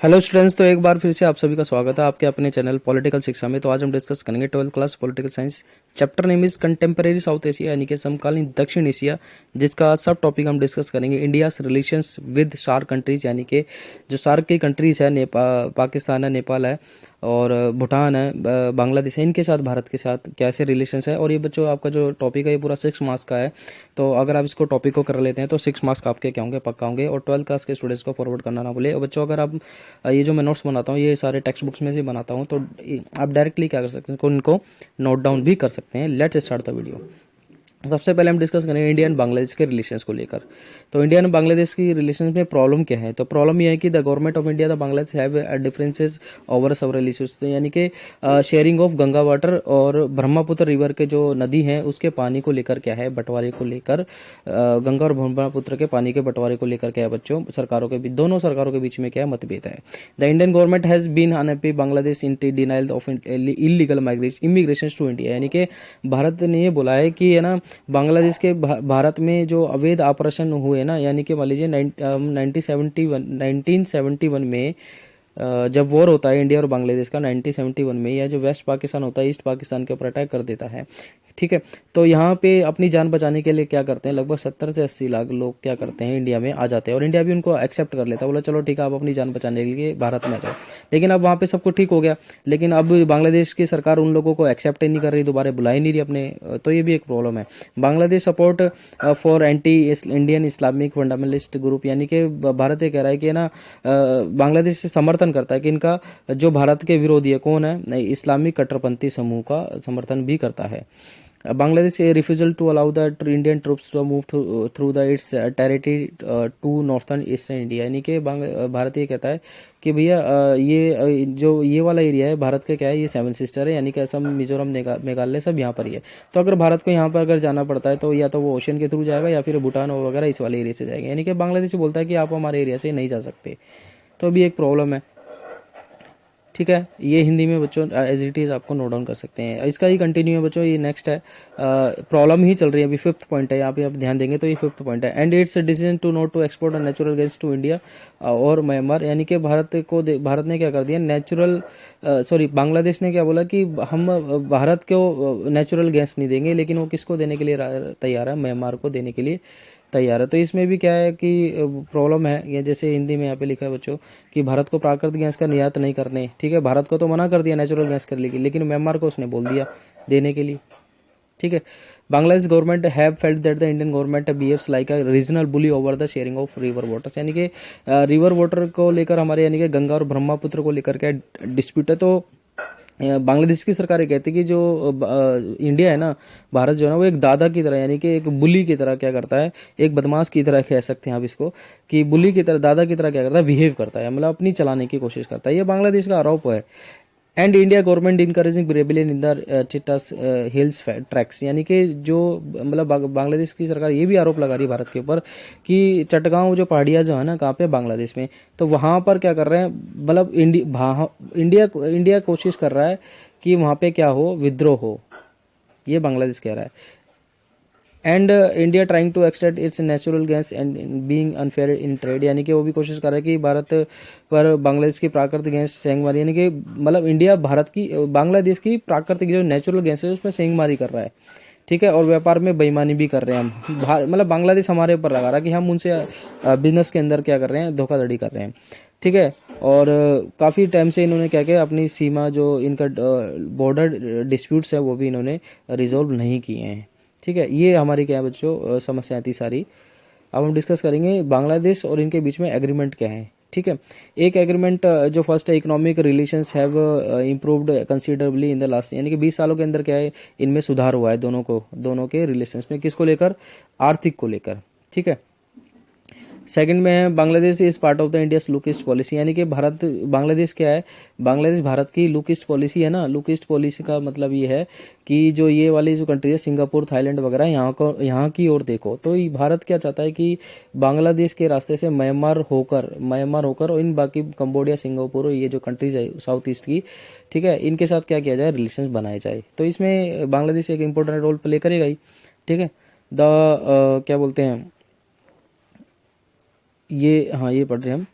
Hello students, तो एक बार फिर से आप सभी का स्वागत है आपके अपने चैनल पॉलिटिकल शिक्षा में। तो आज हम डिस्कस करेंगे 12th class political science. Chapter name is contemporary south Asia, यानी कि समकालीन दक्षिण एशिया, जिसका सब टॉपिक हम डिस्कस करेंगे India's relations with SAARC countries, यानी कि जो सार्क की कंट्रीज है, पाकिस्तान है, नेपाल है और भूटान है, बांग्लादेश है, इनके साथ भारत के साथ कैसे रिलेशंस है। और ये बच्चों आपका जो टॉपिक है ये पूरा 6 मार्क्स का है। तो अगर आप इसको टॉपिक को कर लेते हैं तो 6 मार्क्स आपके क्या होंगे, पक्का होंगे। और 12th क्लास के स्टूडेंट्स को फॉरवर्ड करना ना भूले। और बच्चों अगर आप ये जो मैं नोट्स बनाता हूँ ये सारे टेक्स्ट बुक्स में से बनाता हूँ, तो आप डायरेक्टली क्या कर सकते हैं, इनको नोट डाउन भी कर सकते हैं। Let's start the video. सबसे पहले हम डिस्कस करेंगे इंडिया एंड बांग्लादेश के रिलेशंस को लेकर। तो इंडिया एंड बांग्लादेश की रिलेशंस में प्रॉब्लम क्या है? तो प्रॉब्लम यह है कि the government of India the Bangladesh have differences over several issues. तो यानी कि शेयरिंग ऑफ गंगा वाटर और ब्रह्मपुत्र रिवर के जो नदी है उसके पानी को लेकर क्या है, बंटवारे को लेकर, गंगा और ब्रह्मपुत्र के पानी के बंटवारे को लेकर क्या है बच्चों, सरकारों के बीच, दोनों सरकारों के बीच में क्या है, मतभेद है। The Indian government has been unhappy Bangladesh in denial of illegal immigration to India. यानी कि भारत ने ये बोला है कि है ना, बांग्लादेश के भारत में जो अवैध आप्रशन हुए ना, यानी कि मान लीजिए 1971 में जब वॉर होता है इंडिया और बांग्लादेश का 1971 में, या जो वेस्ट पाकिस्तान होता है ईस्ट पाकिस्तान के ऊपर अटैक कर देता है, ठीक है। तो यहाँ पे अपनी जान बचाने के लिए क्या करते हैं, लगभग 70 से 80 लाख लोग क्या करते हैं, इंडिया में आ जाते हैं। और इंडिया भी उनको एक्सेप्ट कर लेता है, बोला चलो ठीक है आप अपनी जान बचाने के लिए भारत में आ जाओ। लेकिन अब वहाँ पे सब कुछ ठीक हो गया, लेकिन अब बांग्लादेश की सरकार उन लोगों को एक्सेप्ट ही नहीं कर रही, दोबारा बुला ही नहीं रही अपने। तो ये भी एक प्रॉब्लम है। Bangladesh support for anti Indian Islamic fundamentalist group, यानी कि भारत ये कह रहा है कि ना, बांग्लादेश से समर्थन करता है कि इनका जो भारत के विरोधी है कौन है, इस्लामिक कट्टरपंथी समूह का समर्थन भी करता है। Bangladesh refusal to allow the Indian troops to move through the its territory to northern eastern India. यानी कि भारत ये कहता है कि भैया जो ये वाला एरिया है भारत का क्या है, ये 7 सिस्टर है, यानी कि असम, मिजोरम, मेघालय सब यहाँ पर ही है। तो अगर भारत को यहाँ पर अगर जाना पड़ता है तो या तो वो ओशन के थ्रू जाएगा या फिर भूटान और वगैरह इस वाले एरिया से जाएगा। यानी कि बांग्लादेश बोलता है कि आप हमारे एरिया से नहीं जा सकते। तो अभी एक प्रॉब्लम है, ठीक है। ये हिंदी में बच्चों एज इट इज आपको नोट डाउन कर सकते हैं। इसका ही कंटिन्यू है बच्चों, ये नेक्स्ट है, प्रॉब्लम ही चल रही है अभी। 5th पॉइंट है यहाँ पे, आप ध्यान देंगे तो ये 5th पॉइंट है। And its decision to not to export natural gas to India और म्यांमार। यानी कि भारत ने क्या कर दिया, बांग्लादेश ने क्या बोला कि हम भारत को नेचुरल गैस नहीं देंगे, लेकिन वो किसको देने के लिए तैयार है, म्यांमार को देने के लिए तैयार है। तो इसमें भी क्या है कि प्रॉब्लम है, ये जैसे हिंदी में यहाँ पे लिखा है बच्चों कि भारत को प्राकृतिक गैस का निर्यात नहीं करने, ठीक है। भारत को तो मना कर दिया नेचुरल गैस करने के लिए, लेकिन म्यांमार को उसने बोल दिया देने के लिए, ठीक है। Bangladesh government have felt that the Indian government behaves like a regional bully over the sharing of river waters. यानी कि रिवर वाटर को लेकर हमारे, यानी कि गंगा और ब्रह्मपुत्र को लेकर क्या डिस्प्यूट है। तो बांग्लादेश की सरकार ये कहती है कि जो इंडिया है ना, भारत जो है ना, वो एक दादा की तरह, यानी कि एक बुली की तरह क्या करता है, एक बदमाश की तरह कह सकते हैं आप इसको, कि बुली की तरह, दादा की तरह क्या करता है, बिहेव करता है, मतलब अपनी चलाने की कोशिश करता है। ये बांग्लादेश का आरोप है। And India government encouraging rebellion in the चिट्टास हिल्स ट्रैक्स। यानी कि जो मतलब बांग्लादेश की सरकार ये भी आरोप लगा रही है भारत के ऊपर कि चटगांव जो पहाड़ियाँ जो है ना, कहाँ पे, बांग्लादेश में, तो वहाँ पर क्या कर रहे हैं, मतलब इंडिया कोशिश कर रहा है कि वहाँ पे क्या हो, विद्रोह हो, ये बांग्लादेश कह रहा है। And India trying to extract its natural gas and being unfair in trade. यानी कि वो भी कोशिश कर रहा है कि भारत पर बांग्लादेश की प्राकृतिक गैस सेंगमारी, यानी कि मतलब इंडिया भारत की, बांग्लादेश की प्राकृतिक जो नेचुरल गैस है उसमें सेंगमारी कर रहा है, ठीक है। और व्यापार में बेईमानी भी कर रहे हैं हम, मतलब बांग्लादेश हमारे ऊपर लगा रहा है कि हम उनसे बिजनेस के अंदर क्या कर रहे हैं, धोखाधड़ी कर रहे हैं, ठीक है। और काफ़ी टाइम से इन्होंने क्या किया, अपनी सीमा जो इनका बॉर्डर डिस्प्यूट्स है वो भी इन्होंने रिजोल्व नहीं किए हैं, ठीक है। ये हमारी क्या है बच्चों, समस्याएं थी सारी। अब हम डिस्कस करेंगे बांग्लादेश और इनके बीच में एग्रीमेंट क्या है, ठीक है। एक एग्रीमेंट जो फर्स्ट है, economic relations have improved considerably in the last. यानी कि 20 सालों के अंदर क्या है, इनमें सुधार हुआ है, दोनों के रिलेशंस में, किसको लेकर, आर्थिक को लेकर, ठीक है। सेकंड में है Bangladesh is part of the India look east policy. यानी कि बांग्लादेश क्या है, बांग्लादेश भारत की लुक ईस्ट पॉलिसी है ना। लुक ईस्ट पॉलिसी का मतलब ये है कि जो ये वाली जो कंट्री है, सिंगापुर, थाईलैंड वगैरह, यहाँ की ओर देखो। तो ये भारत क्या चाहता है कि बांग्लादेश के रास्ते से म्यांमार होकर और इन बाकी कंबोडिया, सिंगापुर, ये जो कंट्रीज है साउथ ईस्ट की, ठीक है, इनके साथ क्या किया जाए, रिलेशन बनाए जाए। तो इसमें बांग्लादेश एक इंपॉर्टेंट रोल प्ले करेगा ही, ठीक है। क्या बोलते हैं, ये, हाँ ये पढ़ रहे हैं हम।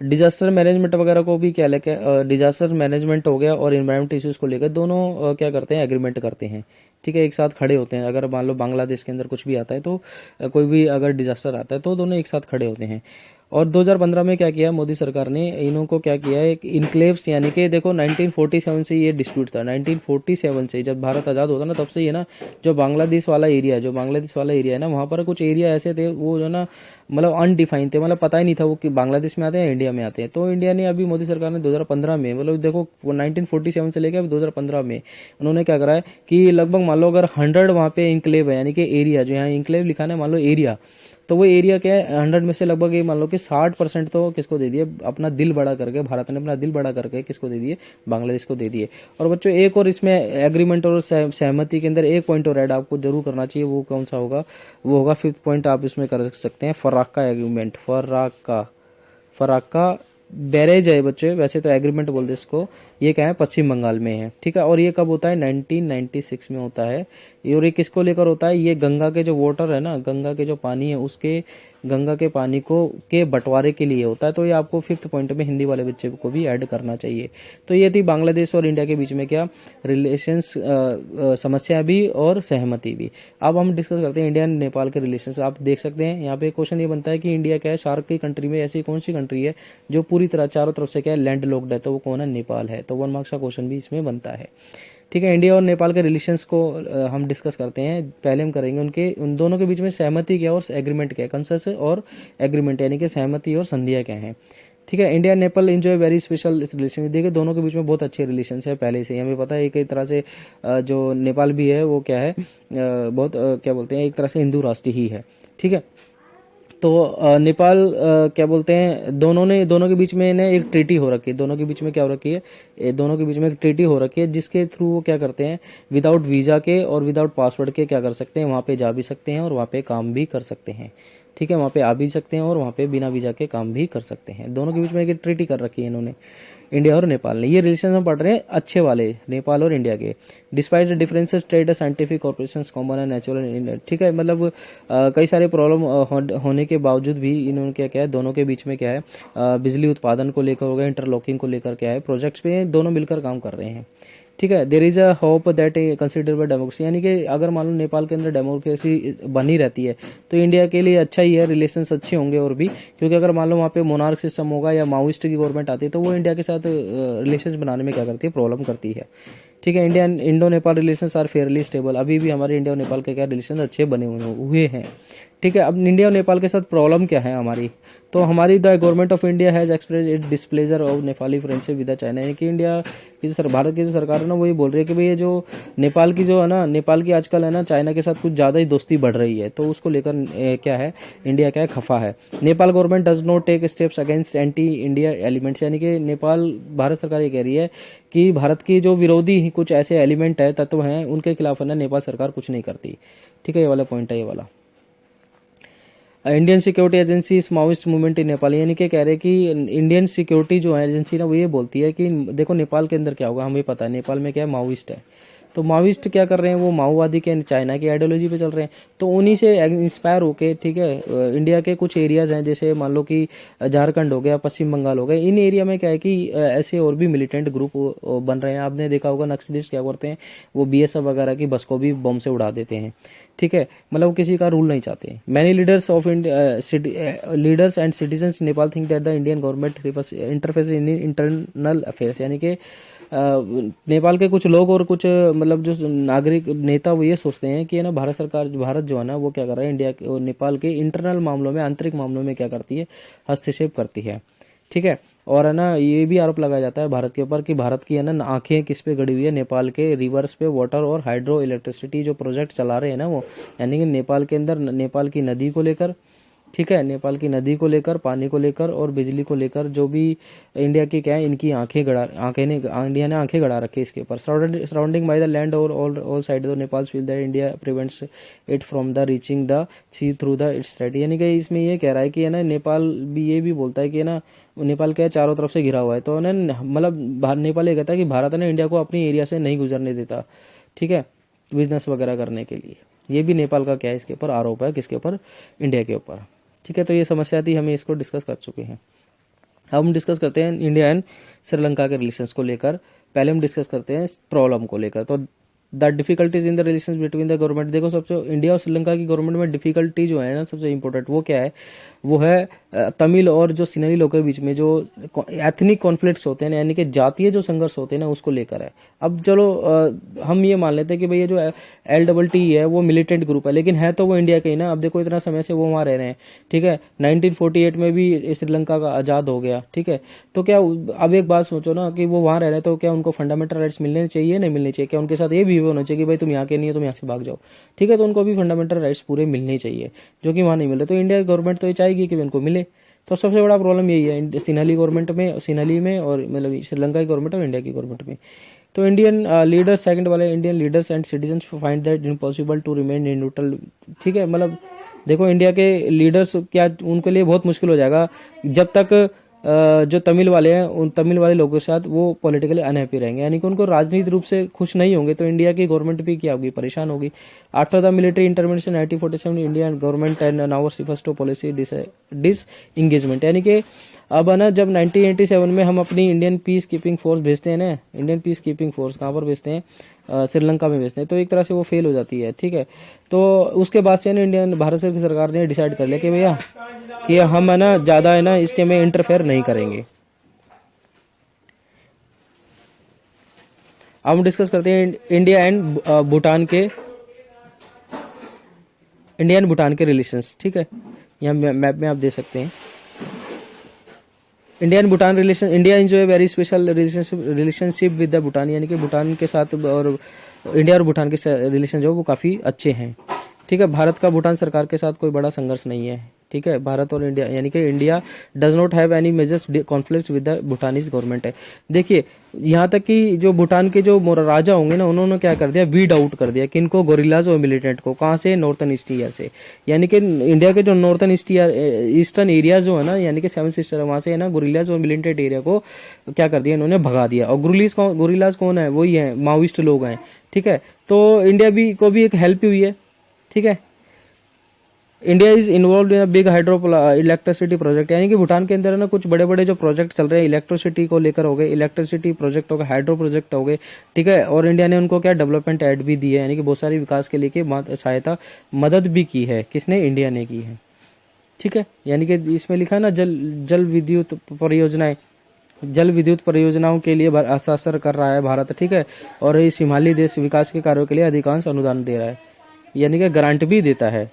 डिजास्टर मैनेजमेंट वगैरह को भी क्या लेके, डिजास्टर मैनेजमेंट हो गया और इन्वायरमेंट इश्यूज को लेकर दोनों क्या करते हैं, एग्रीमेंट करते हैं। ठीक है, एक साथ खड़े होते हैं। अगर मान लो बांग्लादेश के अंदर कुछ भी आता है तो कोई भी अगर डिजास्टर आता है तो दोनों एक साथ खड़े होते हैं। और 2015 में क्या किया मोदी सरकार ने, इन्हों को क्या किया, एक इनक्लेव्स, यानी कि देखो 1947 से ये डिस्प्यूट था। 1947 से जब भारत आज़ाद होता ना तब से ये ना जो बांग्लादेश वाला एरिया है ना, वहाँ पर कुछ एरिया ऐसे थे वो जो ना मतलब अनडिफाइंड थे, मतलब पता ही नहीं था वो कि बांग्लादेश में आते हैं इंडिया में आते हैं। तो इंडिया ने अभी मोदी सरकार ने 2015 में, मतलब देखो वो 1947 से लेकर अभी 2015 में उन्होंने क्या करा है कि लगभग मान लो अगर 100 वहाँ पे इंक्लेव है, यानी कि एरिया, जो यहाँ इंक्लेव लिखा है मान लो एरिया, तो वो एरिया क्या है 100 में से लगभग ये मान लो कि 60% तो किसको दे दिए, अपना दिल बड़ा करके, भारत ने अपना दिल बड़ा करके किसको दे दिए, बांग्लादेश को दे दिए। और बच्चों एक और इसमें एग्रीमेंट और सहमति के अंदर एक पॉइंट और ऐड आपको जरूर करना चाहिए, वो कौन सा होगा, वो होगा 5th पॉइंट, आप इसमें कर सकते हैं फराक्का एग्रीमेंट। फराक्का बैरेज है बच्चे, वैसे तो एग्रीमेंट बोलते इसको। ये क्या है, पश्चिम बंगाल में है। ठीक है, और ये कब होता है, 1996 में होता है। और ये किसको लेकर होता है, ये गंगा के जो वाटर है ना, गंगा के जो पानी है उसके, गंगा के पानी को के बंटवारे के लिए होता है। तो ये आपको 5th पॉइंट में हिंदी वाले बच्चे को भी ऐड करना चाहिए। तो ये थी बांग्लादेश और इंडिया के बीच में क्या रिलेशंस, समस्या भी और सहमति भी। अब हम डिस्कस करते हैं इंडिया एंड नेपाल के रिलेशंस। आप देख सकते हैं यहाँ पे क्वेश्चन ये बनता है कि इंडिया क्या है, शार्क की कंट्री में ऐसी कौन सी कंट्री है जो पूरी तरह चारों तरफ से क्या है, लैंड लॉक्ड है, तो वो कौन है, नेपाल है। तो 1 मार्क्स का क्वेश्चन भी इसमें बनता है। ठीक है, इंडिया और नेपाल के रिलेशंस को हम डिस्कस करते हैं। पहले हम करेंगे उन दोनों के बीच में सहमति क्या और एग्रीमेंट क्या है, कंसेंसस और एग्रीमेंट, यानी कि सहमति और संधियां क्या हैं। ठीक है, India Nepal enjoy very special relation. देखिए दोनों के बीच में बहुत अच्छे रिलेशन है पहले से ही, हमें पता है। एक तरह से जो नेपाल भी है वो क्या है, बहुत क्या बोलते हैं, एक तरह से हिंदू राष्ट्र ही है। ठीक है, तो नेपाल क्या बोलते हैं, दोनों के बीच में ना एक ट्रीटी हो रखी है। दोनों के बीच में क्या हो रखी है, दोनों के बीच में एक ट्रीटी हो रखी है जिसके थ्रू वो क्या करते हैं, विदाउट वीज़ा के और विदाउट पासवर्ड के क्या कर सकते हैं, वहाँ पे जा भी सकते हैं और वहाँ पे काम भी कर सकते हैं। ठीक है, वहाँ पे आ भी सकते हैं और वहाँ पे बिना वीज़ा के काम भी कर सकते हैं। दोनों के बीच में एक ट्रीटी कर रखी है इन्होंने, इंडिया और नेपाल ने। ये रिलेशन हम पढ़ रहे हैं अच्छे वाले, नेपाल और इंडिया के। Despite the differences trade scientific corporation common and natural. ठीक है, मतलब कई सारे प्रॉब्लम होने के बावजूद भी इन्होंने क्या किया है, दोनों के बीच में क्या है, बिजली उत्पादन को लेकर हो गया, इंटरलॉकिंग को लेकर क्या है, प्रोजेक्ट्स पे दोनों मिलकर काम कर रहे हैं। ठीक है, there is a hope that A considerable democracy, यानी कि अगर मान लो नेपाल के अंदर डेमोक्रेसी बनी रहती है तो इंडिया के लिए अच्छा ही है, रिलेशंस अच्छे होंगे और भी। क्योंकि अगर मान लो वहाँ पे मोनार्क सिस्टम होगा या माओइस्ट की गवर्नमेंट आती है तो वो इंडिया के साथ रिलेशंस बनाने में क्या करती है, प्रॉब्लम करती है। ठीक है, India Indo Nepal relations are fairly stable. अभी भी हमारे इंडिया और नेपाल के क्या रिलेशन अच्छे बने हुए हैं। ठीक है, अब इंडिया और नेपाल के साथ प्रॉब्लम क्या है हमारी, तो हमारी the government of India has express it displeasure of Nepali friendship with China, यानी कि इंडिया की जो भारत की जो सरकार है ना वो ये बोल रही है कि भाई ये जो नेपाल की जो है ना, नेपाल की आजकल है ना चाइना के साथ कुछ ज़्यादा ही दोस्ती बढ़ रही है, तो उसको लेकर क्या है, इंडिया क्या है, खफा है। Nepal government does not take steps against anti India elements, यानी कि नेपाल, भारत सरकार ये कह रही है कि भारत की जो विरोधी कुछ ऐसे एलिमेंट है, तत्व हैं, उनके खिलाफ है ना नेपाल सरकार कुछ नहीं करती। ठीक है, ये वाला पॉइंट है, ये वाला। इंडियन सिक्योरिटी एजेंसी इस माओइस्ट मूवमेंट इन नेपाल, यानी कि कह रहे हैं कि इंडियन सिक्योरिटी जो है एजेंसी ना वो ये बोलती है कि देखो नेपाल के अंदर क्या होगा, हमें पता है नेपाल में क्या है, माओइस्ट है। तो माओइस्ट क्या कर रहे हैं, वो माओवादी के चाइना की आइडियोलॉजी पे चल रहे हैं। तो उन्हीं से इंस्पायर होके, ठीक है, इंडिया के कुछ एरियाज हैं जैसे मान लो कि झारखंड हो गया, पश्चिम बंगाल हो गया, इन एरिया में क्या है कि ऐसे और भी मिलिटेंट ग्रुप बन रहे हैं। आपने देखा होगा नक्सलिस्ट क्या करते हैं, वो बीएसएफ वगैरह की बस को भी बम से उड़ा देते हैं। ठीक है, मतलब किसी का रूल नहीं चाहते। Many leaders of leaders and citizens Nepal think that the Indian government interface in internal affairs, यानी कि नेपाल के कुछ लोग और कुछ मतलब जो नागरिक नेता वो ये सोचते हैं कि ना भारत सरकार, भारत जो है ना वो क्या कर रहा है, इंडिया के और नेपाल के इंटरनल मामलों में, आंतरिक मामलों में क्या करती है, हस्तक्षेप करती है। ठीक है, और है ना ये भी आरोप लगाया जाता है भारत के ऊपर कि भारत की है ना आंखें किस पे गड़ी हुई है, नेपाल के रिवर्स पे, वाटर और हाइड्रो इलेक्ट्रिसिटी जो प्रोजेक्ट चला रहे हैं ना वो, यानी कि नेपाल के अंदर नेपाल की नदी को लेकर, ठीक है, नेपाल की नदी को लेकर, पानी को लेकर और बिजली को लेकर जो भी इंडिया की क्या है, इनकी इंडिया ने आंखें गड़ा रखी है इसके ऊपर। सराउंडिंग बाय द लैंड और all side of Nepal feel that India prevents it from the reaching the sea through the its strait, यानी कि इसमें ये कह रहा है कि है ना नेपाल भी ये भी बोलता है कि है ना नेपाल क्या है, चारों तरफ से घिरा हुआ है। तो ना मतलब नेपाल ये कहता है कि भारत ने इंडिया को अपनी एरिया से नहीं गुजरने देता, ठीक है, बिजनेस वगैरह करने के लिए। ये भी नेपाल का क्या है, इसके ऊपर आरोप है, किसके ऊपर, इंडिया के ऊपर। ठीक है, तो ये समस्या थी, हमें इसको डिस्कस कर चुके हैं। अब हम डिस्कस करते हैं इंडिया एंड श्रीलंका के रिलेशंस को लेकर। पहले हम डिस्कस करते हैं प्रॉब्लम को लेकर। तो the difficulties in the relations between the government, देखो सबसे इंडिया और श्रीलंका की गवर्नमेंट में डिफिकल्टी जो है ना सबसे इंपॉर्टेंट वो क्या है, वो है तमिल और जो सिनेरी लोगों के बीच में जो एथनिक कॉन्फ्लिक्ट्स होते हैं, यानी कि जातीय जो संघर्ष होते हैं ना, उसको लेकर है। अब चलो हम ये मान लेते हैं कि भैया जो LTT है वो मिलिटेंट ग्रुप है, लेकिन है तो वो इंडिया के ही ना। अब देखो इतना समय से वो वहाँ रह रहे हैं, ठीक है। 1948 में भी श्रीलंका का आज़ाद हो गया, ठीक है। तो क्या अब एक बात सोचो ना कि वो वहाँ रह रहे हैं, तो क्या उनको फंडामेंटल राइट्स मिलने चाहिए, नहीं मिलने चाहिए? क्या उनके साथ ये भी होना चाहिए कि भाई तुम यहाँ के नहीं हो, तुम यहाँ से भाग जाओ, ठीक है? तो उनको भी फंडामेंटल राइट्स पूरे मिलने चाहिए, जो कि वहाँ नहीं मिल रहे। तो इंडिया की गवर्नमेंट तो ये चाहेगी कि उनको मिले। तो सबसे बड़ा प्रॉब्लम यही है सिन्हाली गवर्नमेंट में, सिन्हाली में, और मतलब श्रीलंका की गवर्नमेंट और इंडिया की गवर्नमेंट में। तो इंडियन लीडर्स, सेकंड वाले, Indian leaders and citizens find that impossible to remain in neutral, ठीक है। मतलब देखो इंडिया के लीडर्स क्या, उनके लिए बहुत मुश्किल हो जाएगा जब तक जो तमिल वाले हैं उन तमिल वाले लोगों के साथ वो पॉलिटिकली अनहैप्पी रहेंगे, यानी कि उनको राजनीतिक रूप से खुश नहीं होंगे। तो इंडिया की गवर्नमेंट भी क्या होगी, परेशान होगी। After the military intervention 1947 Indian government and now first policy disengagement, यानी कि अब है ना जब 1987 में हम अपनी इंडियन पीस कीपिंग फोर्स भेजते हैं ना, इंडियन पीस कीपिंग फोर्स कहाँ पर भेजते हैं, श्रीलंका में भेजते हैं, तो एक तरह से वो फेल हो जाती है, ठीक है। तो उसके बाद से ना इंडियन भारत सरकार ने डिसाइड कर लिया कि भैया कि हम है ना ज़्यादा है ना इसके में इंटरफेयर नहीं करेंगे। अब हम डिस्कस करते हैं इंडिया एंड भूटान के, इंडिया एंड भूटान के रिलेशंस, ठीक है। यहाँ मैप में आप दे सकते हैं India and Bhutan relation. India enjoy very special relationship with the Bhutan, यानी कि भूटान के साथ और इंडिया और भूटान के रिलेशन जो वो काफ़ी अच्छे हैं, ठीक है। भारत का भूटान सरकार के साथ कोई बड़ा संघर्ष नहीं है, ठीक है। भारत और इंडिया, यानी कि India does not have any major conflicts with the Bhutanese government है। देखिए यहाँ तक कि जो भूटान के जो राजा होंगे ना, उन्होंने क्या कर दिया, वीड आउट कर दिया किनको, गोरिल्लाज और मिलिटेंट को। कहाँ से, नॉर्थन ईस्ट ईयर से, यानी कि इंडिया के जो नॉर्थन ईस्टर्न एरिया जो है ना, यानी कि 7 सिस्टर, वहाँ से है ना गोरिल्लाज और मिलिटेंट एरिया को क्या कर दिया इन्होंने, भगा दिया। और गोरिल्लाज कौन है, वही है माओइस्ट लोग हैं, ठीक है। तो इंडिया भी को भी एक हेल्प हुई है, ठीक है। India is involve in big hydro electricity project, यानी कि भूटान के अंदर है ना कुछ बड़े बड़े जो प्रोजेक्ट चल रहे हैं इलेक्ट्रिसिटी को लेकर हो गए, इलेक्ट्रिसिटी प्रोजेक्ट हो गए, हाइड्रो प्रोजेक्ट हो गए, ठीक है। और इंडिया ने उनको क्या डेवलपमेंट एड भी दी है, यानी कि बहुत सारी विकास के लिए सहायता मदद भी की है। किसने, इंडिया ने की है, ठीक है। यानी कि इसमें लिखा है ना जल विद्युत परियोजनाएं, जल विद्युत परियोजनाओं के लिए हस्ताक्षर कर रहा है भारत, ठीक है। और इस हिमालयी देश विकास के कार्यों के लिए अधिकांश अनुदान दे रहा है, यानी कि गारंटी भी देता है।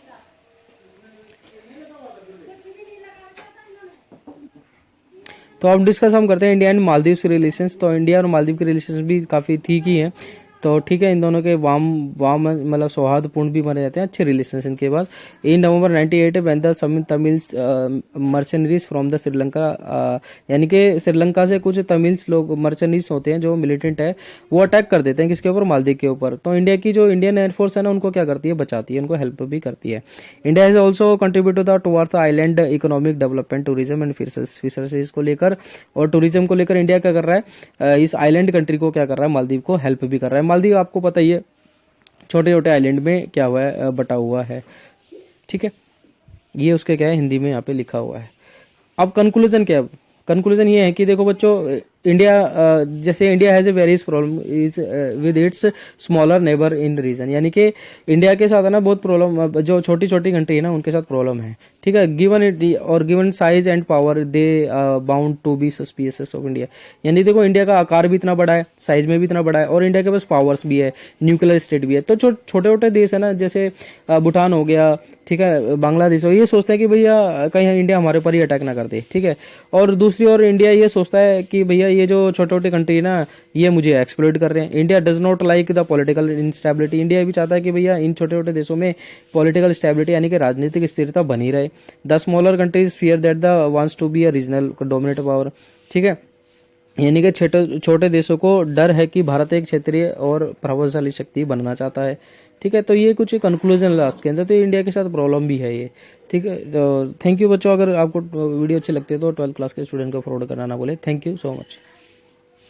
तो अब डिस्कस हम करते हैं इंडिया एंड मालदीव के रिलेशंस। तो इंडिया और मालदीव के रिलेशंस भी काफ़ी ठीक ही हैं, तो ठीक है। इन दोनों के वाम मतलब सौहार्दपूर्ण भी बने रहते हैं, अच्छे रिलेशन इनके पास। इन नवंबर 98 when the Tamils मर्चेनरीज from the Sri Lanka, यानी कि श्रीलंका से कुछ तमिल्स लोग मर्चेनरीज होते हैं जो मिलिटेंट है, वो अटैक कर देते हैं किसके ऊपर, मालदीव के ऊपर। तो इंडिया की जो इंडियन एयरफोर्स है ना उनको क्या करती है, बचाती है, उनको हेल्प भी करती है। India has also contribute towards the island economic development, tourism and fisheries को लेकर और टूरिज्म को लेकर इंडिया क्या कर रहा है, इस आइलैंड कंट्री को क्या कर रहा है, मालदीव को हेल्प भी कर रहा है। मालदीव आपको पता ही है छोटे छोटे आइलैंड में क्या हुआ है, बटा हुआ है, ठीक है। ये उसके क्या है, हिंदी में यहाँ पे लिखा हुआ है। अब कंक्लूजन क्या है, कंक्लूजन ये है कि देखो बच्चों, इंडिया जैसे India has a various problem is with its smaller neighbour in region, यानी कि इंडिया के साथ है ना बहुत प्रॉब्लम, जो छोटी छोटी कंट्री है ना उनके साथ प्रॉब्लम है, ठीक है। गिवन इट और given size and power they bound to be suspicious of India, यानी देखो इंडिया का आकार भी इतना बड़ा है, साइज में भी इतना बड़ा है, और इंडिया के पास पावर्स भी है, न्यूक्लियर स्टेट भी है। तो छोटे छोटे देश है ना, जैसे भूटान हो गया, ठीक है, बांग्लादेश हो, ये सोचते हैं कि भैया कहीं इंडिया हमारे ऊपर ही अटैक ना कर दे, ठीक है। और दूसरी ओर इंडिया ये सोचता है कि भैया ये जो छोटे छोटे कंट्री ना ये मुझे एक्सप्लॉइट कर रहे हैं। India does not like the political instability, India भी चाहता है कि भैया इन छोटे छोटे देशों में पॉलिटिकल स्टेबिलिटी यानी कि राजनीतिक स्थिरता बनी रहे। The smaller countries fear that the wants to be a regional dominate power, ठीक है। यानी कि छोटे देशों को डर है कि भारत एक क्षेत्रीय और प्रभावशाली शक्ति बनना चाहता है, ठीक है। तो ये कुछ कंक्लूजन लास्ट के अंदर, तो इंडिया के साथ प्रॉब्लम भी है ये, ठीक है। तो थैंक यू बच्चों, अगर आपको वीडियो अच्छी लगती है तो 12th क्लास के स्टूडेंट को फॉरवर्ड करना ना बोले। Thank you so much.